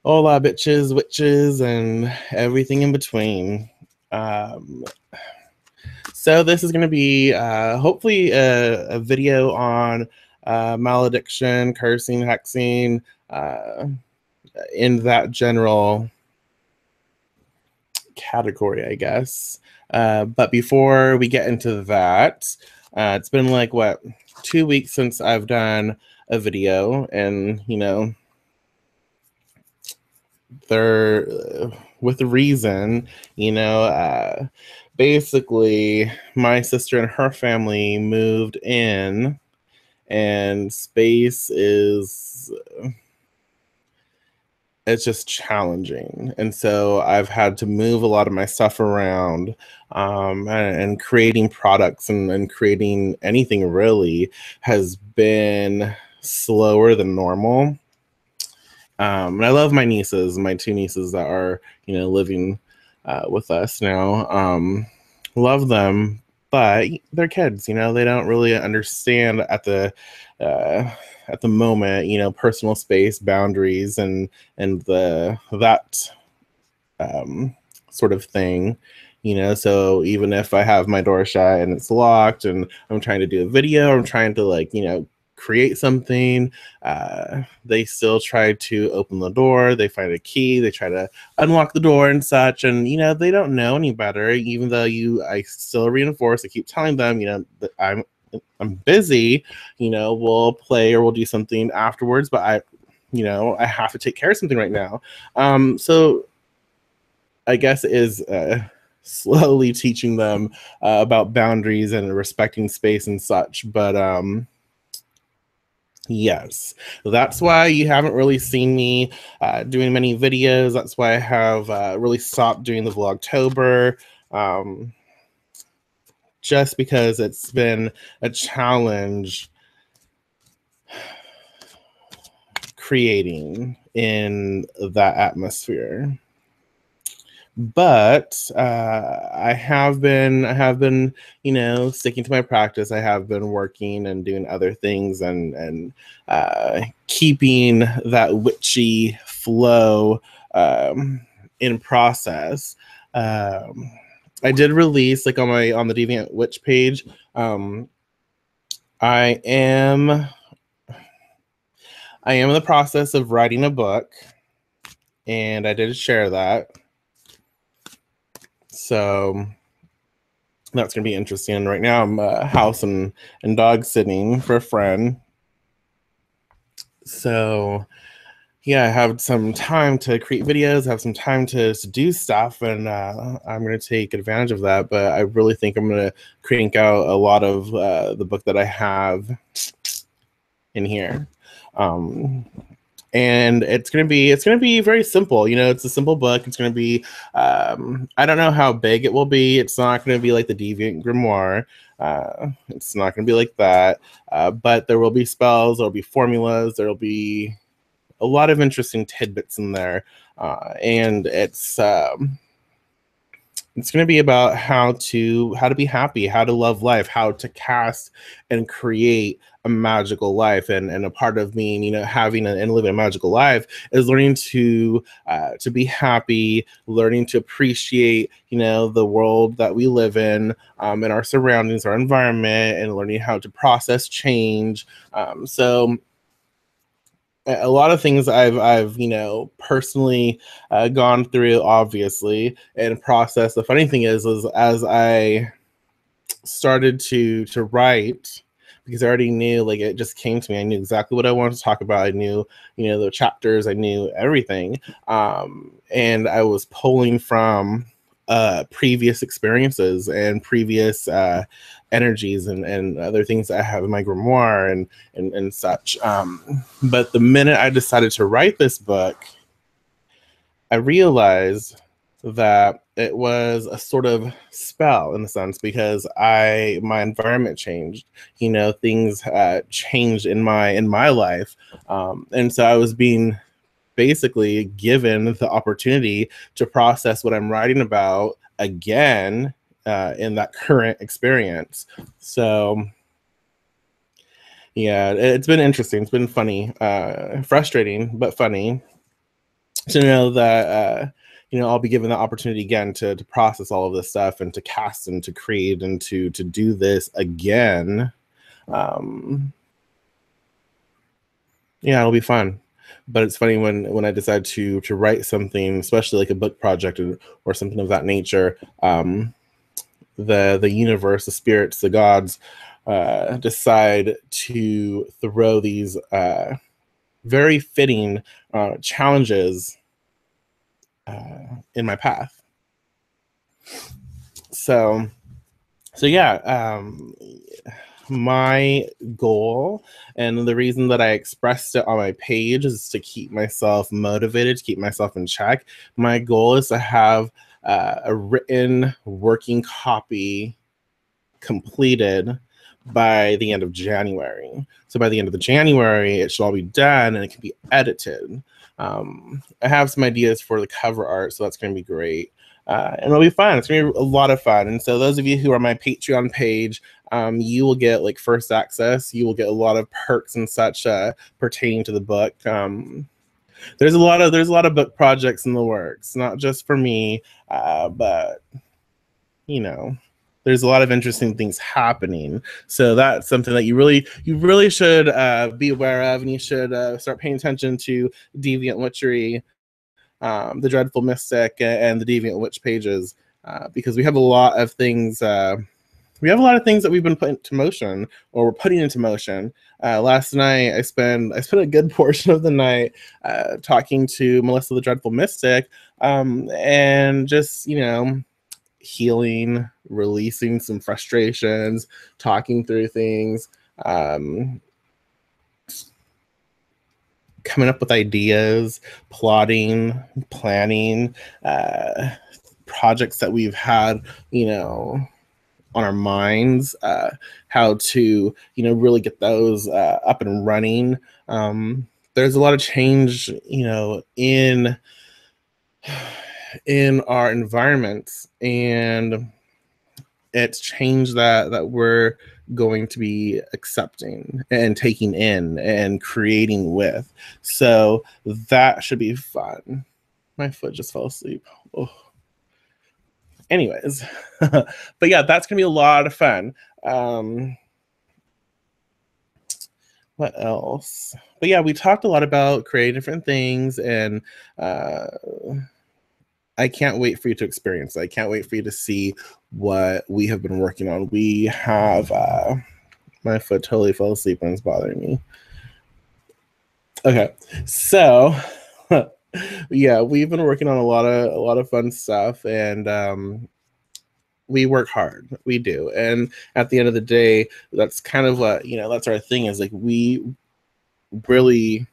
Hola, bitches, witches, and everything in between. Um, so this is going to be hopefully a video on malediction, cursing, hexing, in that general category, I guess. But before we get into that, it's been like, 2 weeks since I've done a video, and, they're with a reason, basically my sister and her family moved in, and space is it's just challenging, and so I've had to move a lot of my stuff around, and creating products and creating anything really has been slower than normal. And I love my nieces, my two nieces that are, living with us now. Love them, but they're kids, they don't really understand uh, at the moment, personal space boundaries and that sort of thing. So even if I have my door shut and it's locked and I'm trying to do a video, I'm trying to create something, they still try to open the door. They find a key, they try to unlock the door and such, and they don't know any better. Even though I still reinforce, I keep telling them, that I'm busy, we'll play or we'll do something afterwards, but I have to take care of something right now. So I guess it is slowly teaching them about boundaries and respecting space and such. But yes, that's why you haven't really seen me doing many videos. That's why I have really stopped doing the Vlogtober. Just because it's been a challenge creating in that atmosphere. But I have been, sticking to my practice. I have been working and doing other things and keeping that witchy flow in process. I did release, like, on the Deviant Witch page. I am in the process of writing a book, and I did share that. So that's going to be interesting. Right now I'm house and dog sitting for a friend. So yeah, I have some time to create videos, have some time to do stuff, and I'm going to take advantage of that. But I really think I'm going to crank out a lot of the book that I have in here. And it's gonna be very simple. It's a simple book. It's gonna be I don't know how big it will be. It's not gonna be like the Deviant Grimoire. It's not gonna be like that. But there will be spells. There'll be formulas. There'll be a lot of interesting tidbits in there, and it's going to be about how to be happy, how to love life, how to cast and create a magical life. And a part of being, having and living a magical life is learning to be happy, learning to appreciate, the world that we live in, and our surroundings, our environment, and learning how to process change. So a lot of things I've personally gone through, obviously, and processed. The funny thing is as I started to write, because I already knew, like, it just came to me. I knew exactly what I wanted to talk about. I knew, the chapters. I knew everything, and I was pulling from previous experiences and previous energies and other things that I have in my grimoire and such. But the minute I decided to write this book, I realized that it was a sort of spell, in a sense, because my environment changed. Things changed in my life, and so I was being basically given the opportunity to process what I'm writing about again in that current experience. So yeah, it's been interesting. It's been funny, frustrating, but funny. to know that I'll be given the opportunity again to process all of this stuff and to cast and to create and to do this again. Yeah, it'll be fun. But it's funny when I decide to write something, especially like a book project or something of that nature, the universe, the spirits, the gods decide to throw these very fitting challenges in my path. So yeah, my goal and the reason that I expressed it on my page is to keep myself motivated, to keep myself in check. My goal is to have a written working copy completed by the end of January. So by the end of the January, it should all be done and it can be edited. I have some ideas for the cover art, so that's going to be great. And it'll be fun. It's going to be a lot of fun. And so those of you who are my Patreon page, you will get like first access. You will get a lot of perks and such pertaining to the book. There's a lot of book projects in the works, not just for me, but there's a lot of interesting things happening. So that's something that you really should be aware of, and you should start paying attention to Deviant Witchery, the Dreadful Mystic, and the Deviant Witch pages, because we have a lot of things. We have a lot of things that we've been putting into motion, or we're putting into motion. Last night, I spent a good portion of the night talking to Melissa, the Dreadful Mystic, and just healing, releasing some frustrations, talking through things, coming up with ideas, plotting, planning, projects that we've had, on our minds, how to, really get those up and running. There's a lot of change, in our environments, and it's change that we're going to be accepting and taking in and creating with. So that should be fun. My foot just fell asleep. Oh. Anyways, but yeah, that's gonna be a lot of fun. What else? But yeah, we talked a lot about creating different things, and I can't wait for you to experience it. I can't wait for you to see what we have been working on. We have my foot totally fell asleep and it's bothering me. Okay, so yeah, we've been working on a lot of fun stuff, and we work hard. We do, and at the end of the day, that's kind of what that's our thing. Is like we really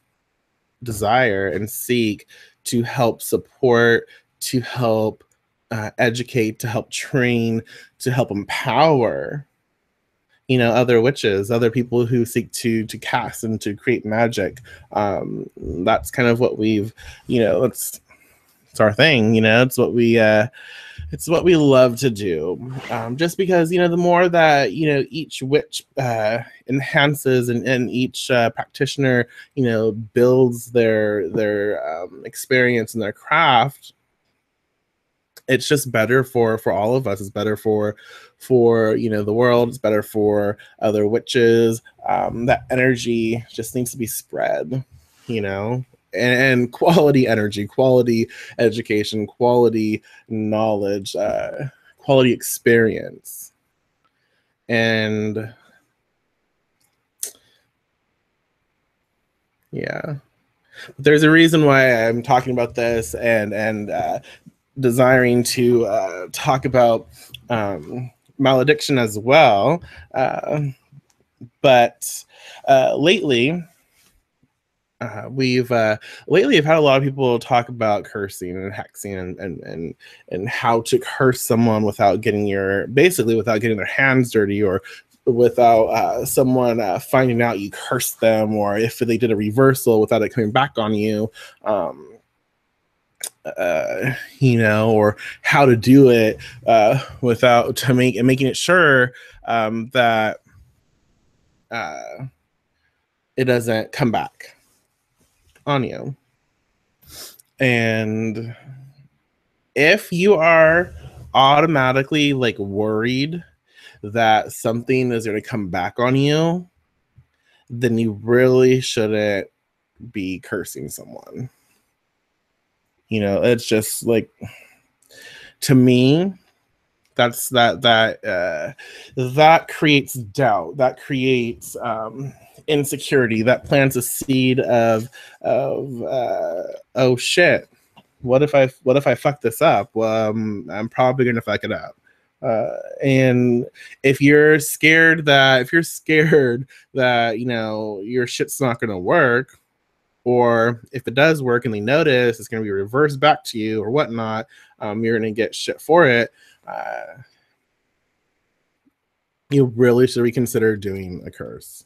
desire and seek to help support, to help educate, to help train, to help empower, other witches, other people who seek to cast and to create magic. That's kind of what we've, it's our thing. It's what we love to do. Just because the more that each witch enhances and each practitioner builds their experience and their craft, it's just better for all of us. It's better for the world. It's better for other witches. That energy just needs to be spread, and quality energy, quality education, quality knowledge, quality experience. And yeah, but there's a reason why I'm talking about this and desiring to talk about malediction as well. But lately, lately I've had a lot of people talk about cursing and hexing and how to curse someone without getting their hands dirty, or without someone finding out you cursed them, or if they did a reversal without it coming back on you, or how to do it without making it sure that it doesn't come back on you. And if you are automatically like worried that something is going to come back on you, then you really shouldn't be cursing someone. You know, it's just like, to me, that creates doubt, that creates insecurity, that plants a seed of oh shit, what if I fuck this up? Well, I'm probably gonna fuck it up. And if you're scared that you know your shit's not gonna work, or if it does work and they notice it's gonna be reversed back to you or whatnot, you're gonna get shit for it. You really should reconsider doing a curse.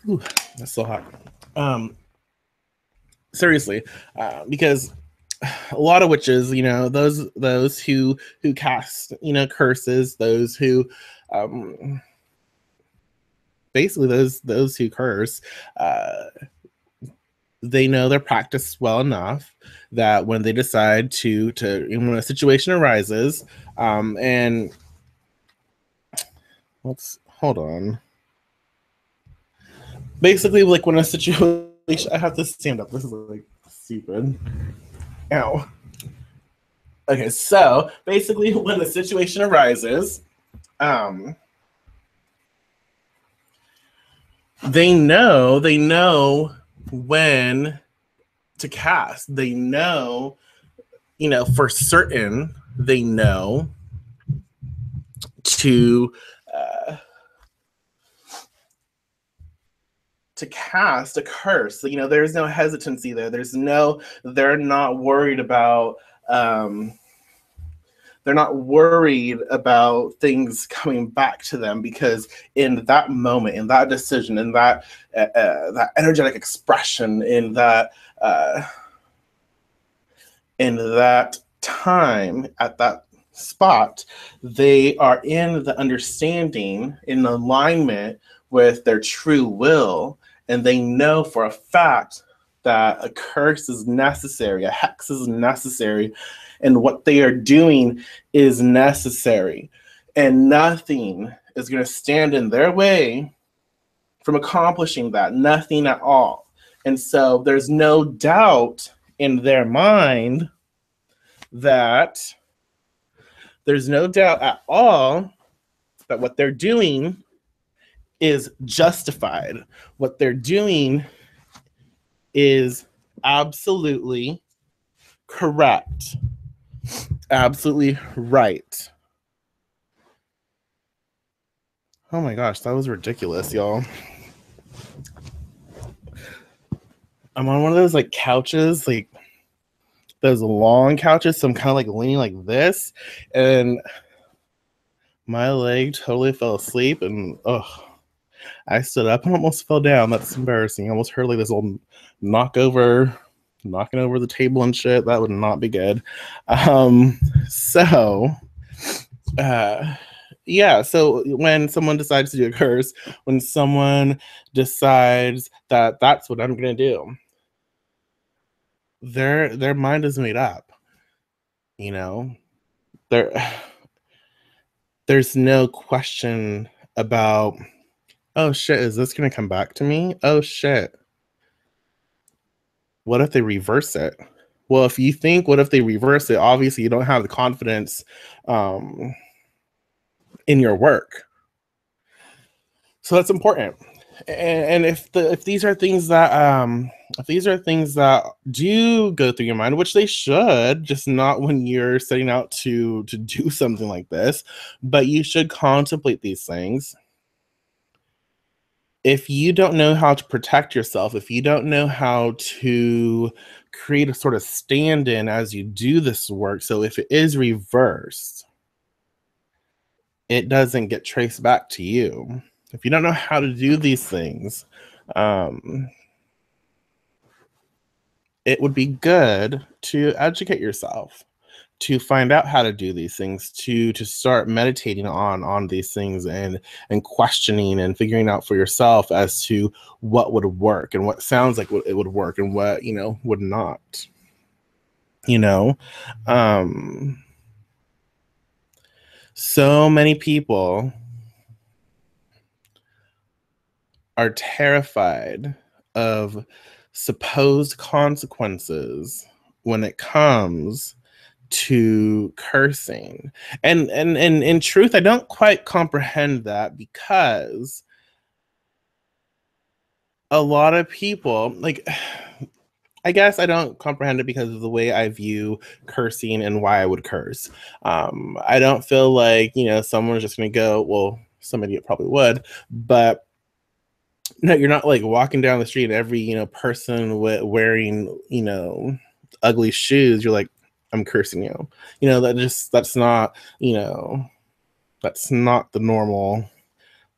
Ooh, that's so hot. Seriously, because a lot of witches, you know, those who cast, you know, curses, those who basically those who curse, they know their practice well enough that when they decide to when a situation arises, and let's hold on. Basically, like when a situation, I have to stand up. This is like stupid. Ow. Okay, so basically, when a situation arises, they know when to cast. They know, you know, for certain, they know to cast a curse. You know, there's no hesitancy there. They're not worried about things coming back to them, because in that moment, in that decision, in that energetic expression, in that time, at that spot, they are in the understanding, in alignment with their true will, and they know for a fact that a curse is necessary, a hex is necessary, and what they are doing is necessary, and nothing is going to stand in their way from accomplishing that, nothing at all. And so there's no doubt in their mind that there's no doubt at all that what they're doing is justified. What they're doing is absolutely correct. Absolutely right. Oh my gosh, that was ridiculous, y'all. I'm on one of those like couches, like those long couches, so I'm kind of like leaning like this, and my leg totally fell asleep, and I stood up and almost fell down. That's embarrassing. I almost heard like this little knocking over the table and shit. That would not be good. Yeah, so when someone decides to do a curse, when someone decides that that's what I'm gonna do, their mind is made up. You know, there's no question about, oh shit, is this gonna come back to me? Oh shit, what if they reverse it? Well, if you think, what if they reverse it? Obviously, you don't have the confidence in your work. So that's important. And if these are things that do go through your mind, which they should, just not when you're setting out to do something like this, but you should contemplate these things. If you don't know how to protect yourself, if you don't know how to create a sort of stand-in as you do this work, so if it is reversed, it doesn't get traced back to you. If you don't know how to do these things, it would be good to educate yourself, to find out how to do these things, to start meditating on these things and questioning and figuring out for yourself as to what would work and what sounds like it would work and what, you know, would not. You know, so many people are terrified of supposed consequences when it comes to cursing. And in truth, I don't quite comprehend that, because a lot of people, like, I guess I don't comprehend it because of the way I view cursing and why I would curse. I don't feel like, you know, someone's just going to go, well, some idiot probably would, but no, you're not like walking down the street and every, you know, person wearing, you know, ugly shoes, you're like, I'm cursing you. You know, that's not, you know, that's not the normal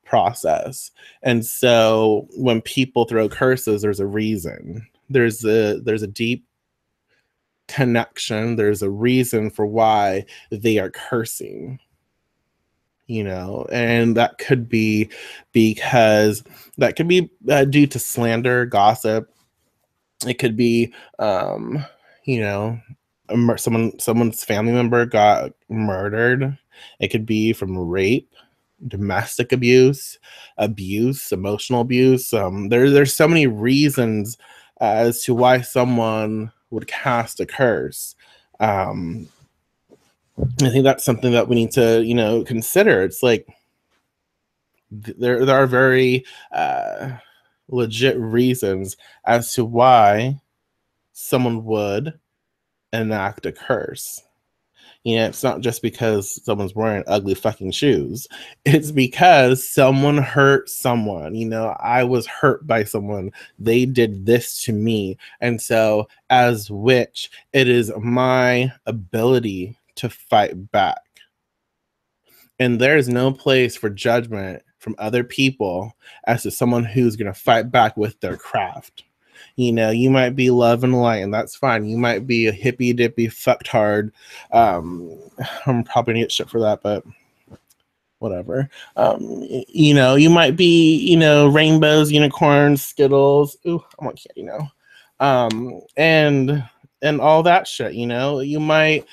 process. And so when people throw curses, there's a reason. There's a deep connection. There's a reason for why they are cursing, you know, and that could be because that could be due to slander, gossip. It could be, you know, someone's family member got murdered. It could be from rape, domestic abuse, emotional abuse. There's so many reasons as to why someone would cast a curse. I think that's something that we need to, you know, consider. It's like there are very legit reasons as to why someone would enact a curse. You know, it's not just because someone's wearing ugly fucking shoes. It's because someone hurt someone. You know, I was hurt by someone. They did this to me. And so, as witch, it is my ability to fight back. And there is no place for judgment from other people as to someone who's going to fight back with their craft. You know, you might be love and light, and that's fine. You might be a hippy dippy fucktard. I'm probably gonna get shit for that, but whatever. You know, you might be, you know, rainbows, unicorns, Skittles. Ooh, I want candy now. And all that shit. You know, you might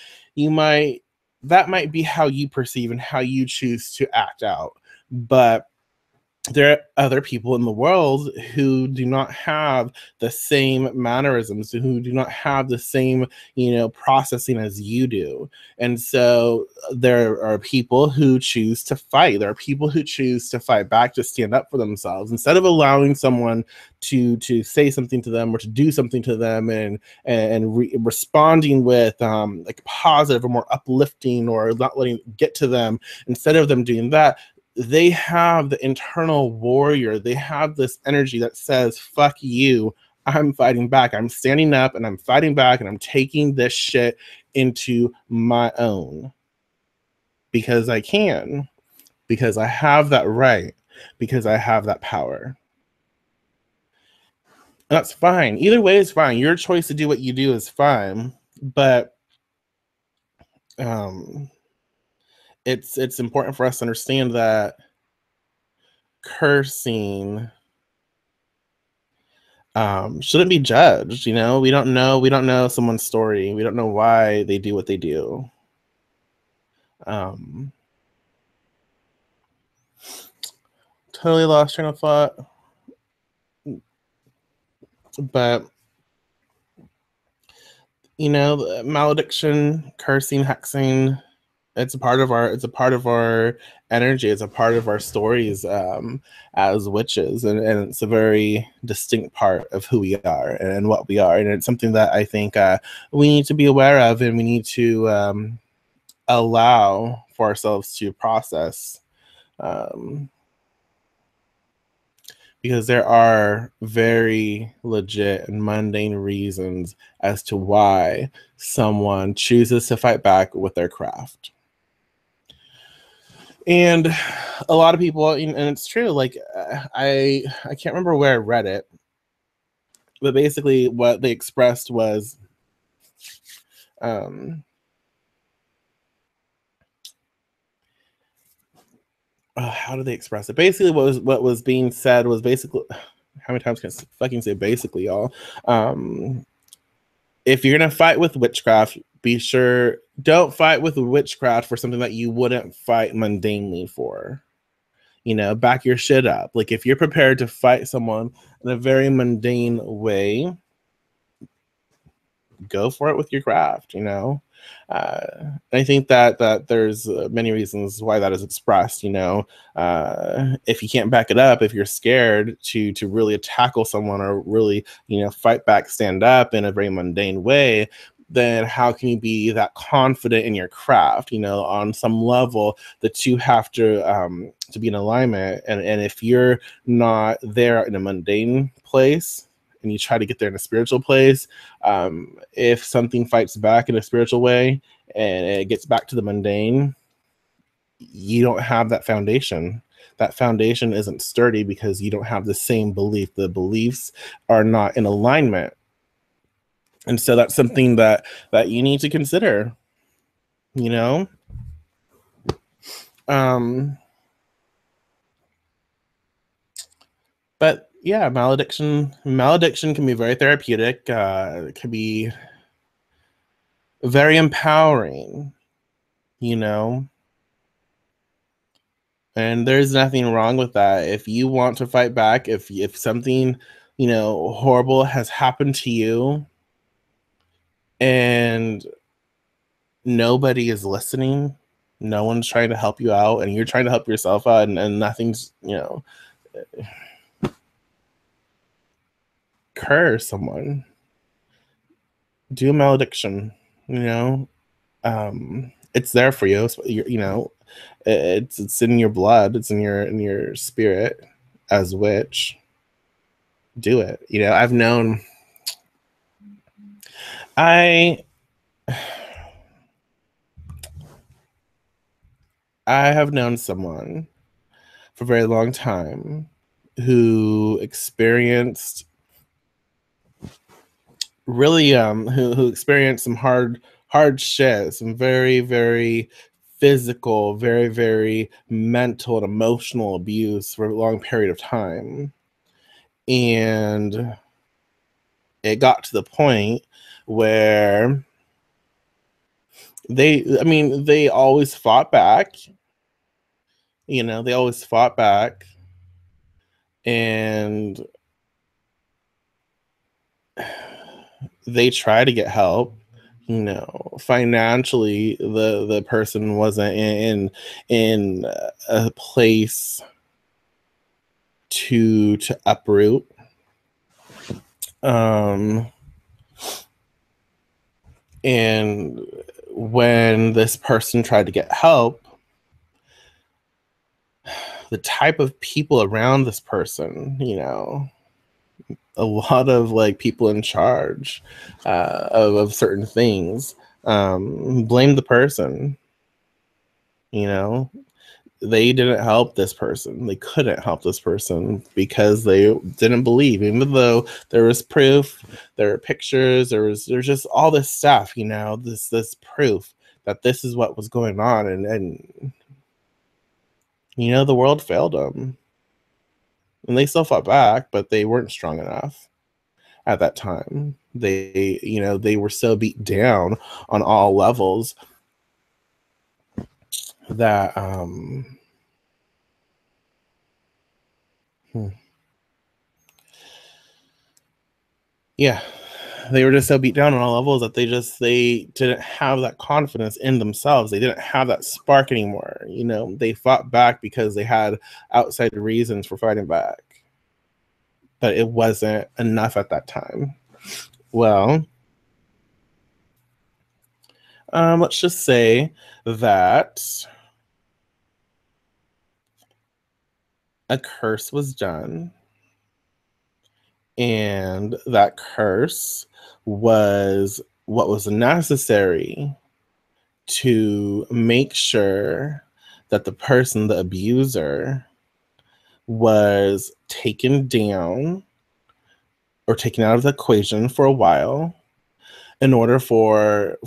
that might be how you perceive and how you choose to act out, but there are other people in the world who do not have the same mannerisms, who do not have the same, you know, processing as you do. And so there are people who choose to fight. There are people who choose to fight back, to stand up for themselves, instead of allowing someone to say something to them or to do something to them, and responding with like positive or more uplifting, or not letting it get to them. Instead of them doing that, they have the internal warrior. They have this energy that says, fuck you, I'm fighting back. I'm standing up and I'm fighting back, and I'm taking this shit into my own, because I can, because I have that right, because I have that power. And that's fine. Either way is fine. Your choice to do what you do is fine, but it's important for us to understand that cursing shouldn't be judged. You know, we don't know someone's story. We don't know why they do what they do. Totally lost train of thought, but you know, malediction, cursing, hexing, it's a part of our energy. It's a part of our stories as witches, and it's a very distinct part of who we are and what we are, and it's something that I think we need to be aware of, and we need to allow for ourselves to process, because there are very legit and mundane reasons as to why someone chooses to fight back with their craft. And a lot of people, and it's true, like I can't remember where I read it, but basically what they expressed was how do they express it? Basically, what was being said was basically, how many times can I fucking say basically, y'all? If you're gonna fight with witchcraft, be sure don't fight with witchcraft for something that you wouldn't fight mundanely for. You know, back your shit up. Like if you're prepared to fight someone in a very mundane way, go for it with your craft, you know. I think that there's many reasons why that is expressed, you know. If you can't back it up, if you're scared to really tackle someone or really, you know, fight back, stand up in a very mundane way, then how can you be that confident in your craft? You know, on some level, the two have to be in alignment. And if you're not there in a mundane place, and you try to get there in a spiritual place, if something fights back in a spiritual way and it gets back to the mundane, you don't have that foundation. That foundation isn't sturdy because you don't have the same belief. The beliefs are not in alignment. And so that's something that you need to consider, you know. But yeah, malediction can be very therapeutic. It can be very empowering, you know. And there's nothing wrong with that. If you want to fight back, if something, you know, horrible has happened to you and nobody is listening, no one's trying to help you out, and you're trying to help yourself out, and nothing's, you know, curse someone, do a malediction, you know. It's there for you. You know, it's in your blood, it's in your spirit as witch. Do it. You know, I have known someone for a very long time who experienced really who experienced some hard shit, some very physical, very mental and emotional abuse for a long period of time. And it got to the point where they always fought back. You know, they always fought back, and they try to get help. You know, financially, the person wasn't in a place to uproot. And when this person tried to get help, the type of people around this person, you know, a lot of like people in charge of certain things, blame the person. You know, they didn't help this person. They couldn't help this person because they didn't believe, even though there was proof, there were pictures, there's just all this stuff, you know, this proof that this is what was going on, and you know, the world failed them, and they still fought back, but they weren't strong enough at that time. They, you know, they were so beat down on all levels that yeah, they were just so beat down on all levels that they didn't have that confidence in themselves. They didn't have that spark anymore. You know, they fought back because they had outside reasons for fighting back, but it wasn't enough at that time. Well, let's just say that a curse was done, and that curse was what was necessary to make sure that the person, the abuser, was taken down or taken out of the equation for a while in order for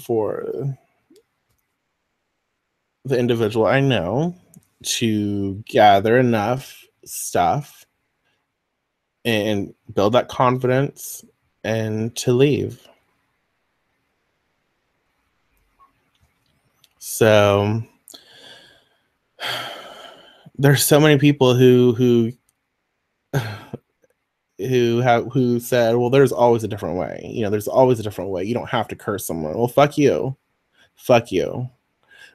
the individual I know to gather enough stuff and build that confidence and to leave. So there's so many people who said, well, there's always a different way. You know, there's always a different way. You don't have to curse someone. Well, fuck you. Fuck you.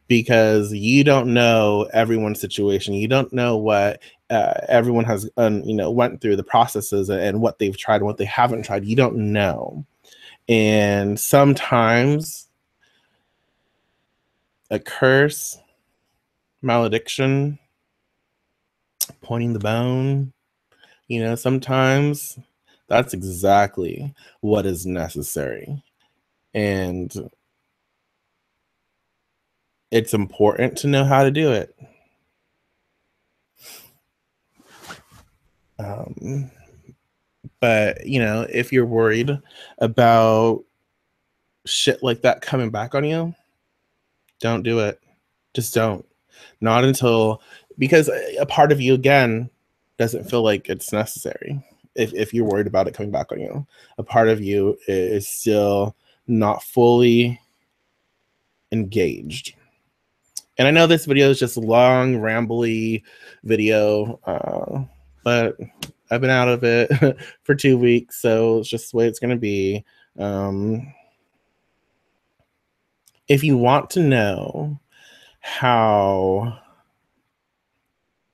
Because you don't know everyone's situation. You don't know what everyone has, went through, the processes and what they've tried and what they haven't tried. You don't know. And sometimes a curse, malediction, pointing the bone, sometimes that's exactly what is necessary. And it's important to know how to do it. But, if you're worried about shit like that coming back on you, don't do it. Just don't. Not until, because a part of you, again, doesn't feel like it's necessary. If you're worried about it coming back on you, a part of you is still not fully engaged. And I know this video is just a long, rambly video, but I've been out of it for 2 weeks, so it's just the way it's going to be. If you want to know how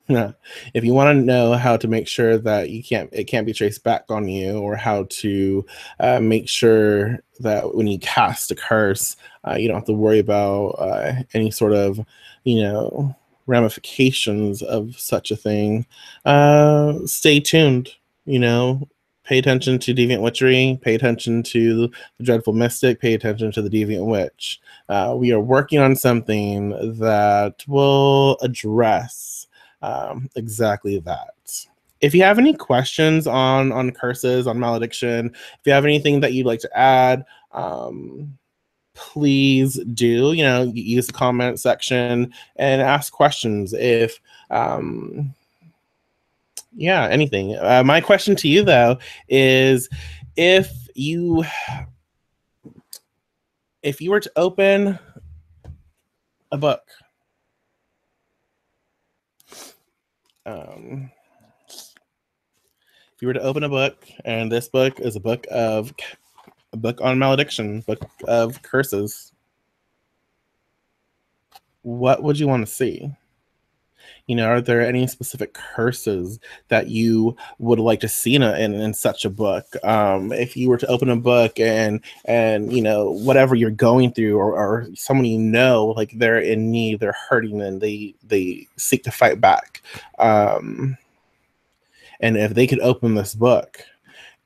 if you want to know how to make sure that it can't be traced back on you, or how to make sure that when you cast a curse, you don't have to worry about any sort of, ramifications of such a thing, stay tuned. Pay attention to Deviant Witchery, pay attention to the Dreadful Mystic, pay attention to the Deviant Witch. We are working on something that will address exactly that. If you have any questions on curses, on malediction, if you have anything that you'd like to add, please do, use the comment section and ask questions. If anything. My question to you, though, is if you were to open a book, if you were to open a book, and this book is a book on malediction, book of curses, what would you want to see? Are there any specific curses that you would like to see in such a book? If you were to open a book and whatever you're going through, or someone like they're in need, they're hurting, and they seek to fight back, and if they could open this book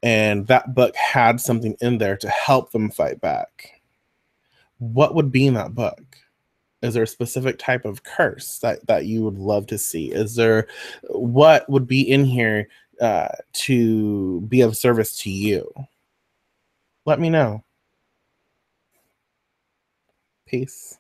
and that book had something in there to help them fight back, what would be in that book? Is there a specific type of curse that you would love to see? What would be in here to be of service to you? Let me know. Peace.